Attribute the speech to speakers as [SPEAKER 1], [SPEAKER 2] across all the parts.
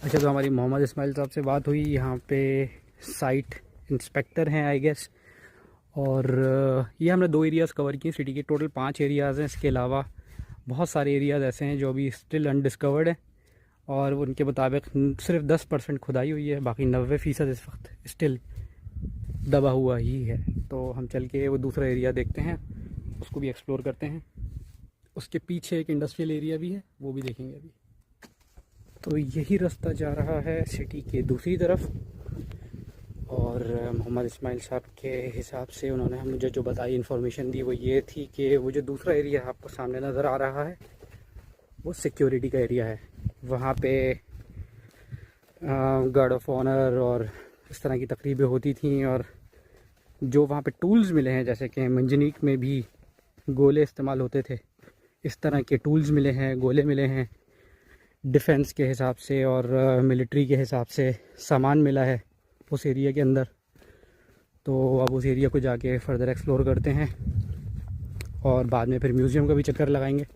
[SPEAKER 1] अच्छा, तो हमारी मोहम्मद इस्माइल साहब से बात हुई, यहाँ पे साइट इंस्पेक्टर हैं आई गेस। और ये हमने 2 एरियाज़ कवर किए सिटी के, टोटल 5 एरियाज़ हैं। इसके अलावा बहुत सारे एरियाज़ ऐसे हैं जो अभी स्टिल अनडिस्कवर्ड हैं और उनके मुताबिक सिर्फ 10% खुदाई हुई है, बाकी 90% इस वक्त स्टिल दबा हुआ ही है। तो हम चल के वो दूसरा एरिया देखते हैं, उसको भी एक्सप्लोर करते हैं। उसके पीछे एक इंडस्ट्रियल एरिया भी है, वो भी देखेंगे अभी। तो यही रास्ता जा रहा है सिटी के दूसरी तरफ। और मोहम्मद इस्माइल साहब के हिसाब से उन्होंने मुझे जो बताई इन्फॉर्मेशन दी वो ये थी कि वो जो दूसरा एरिया आपको सामने नज़र आ रहा है वो सिक्योरिटी का एरिया है। वहाँ पे गार्ड ऑफ ऑनर और इस तरह की तकरीबें होती थी, और जो वहाँ पे टूल्स मिले हैं, जैसे कि मंजनीक में भी गोले इस्तेमाल होते थे, इस तरह के टूल्स मिले हैं, गोले मिले हैं। डिफेंस के हिसाब से और मिलिट्री के हिसाब से सामान मिला है उस एरिया के अंदर। तो अब उस एरिया को जाके फर्दर एक्सप्लोर करते हैं और बाद में फिर म्यूज़ियम का भी चक्कर लगाएंगे,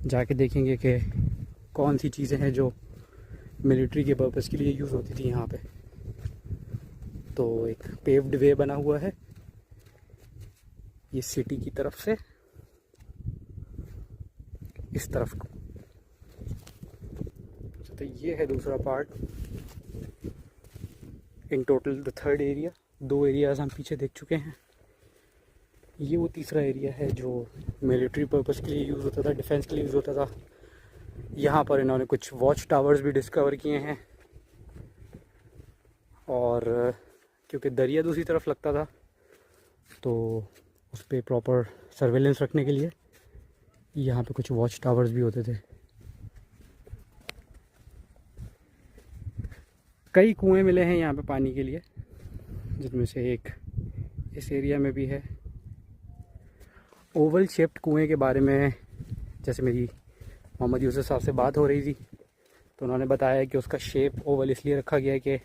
[SPEAKER 1] जाके देखेंगे कि कौन सी चीज़ें हैं जो मिलिट्री के पर्पस के लिए यूज़ होती थी यहाँ पे। तो एक पेव्ड वे बना हुआ है ये सिटी की तरफ से इस तरफ को। तो ये है दूसरा part. In total the third area. 2 areas हम पीछे देख चुके हैं। ये वो तीसरा एरिया है जो मिलिट्री पर्पस के लिए यूज़ होता था, डिफेंस के लिए यूज़ होता था। यहाँ पर इन्होंने कुछ वॉच टावर्स भी डिस्कवर किए हैं, और क्योंकि दरिया दूसरी तरफ लगता था तो उस पर प्रॉपर सर्वेलेंस रखने के लिए यहाँ पे कुछ वॉच टावर्स भी होते थे। कई कुएं मिले हैं यहाँ पे पानी के लिए, जिनमें से एक इस एरिया में भी है। ओवल शेप्ड कुएं के बारे में जैसे मेरी मोहम्मद यूसुफ साहब से बात हो रही थी तो उन्होंने बताया कि उसका शेप ओवल इसलिए रखा गया है कि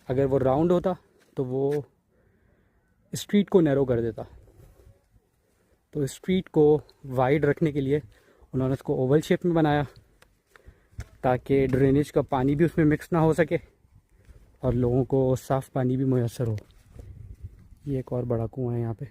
[SPEAKER 1] अगर वो राउंड होता तो वो स्ट्रीट को नैरो कर देता। तो स्ट्रीट को वाइड रखने के लिए उन्होंने उसको ओवल शेप में बनाया, ताकि ड्रेनेज का पानी भी उसमें मिक्स ना हो सके और लोगों को साफ़ पानी भी मुयस्सर हो। ये एक और बड़ा कुआं है यहाँ पे।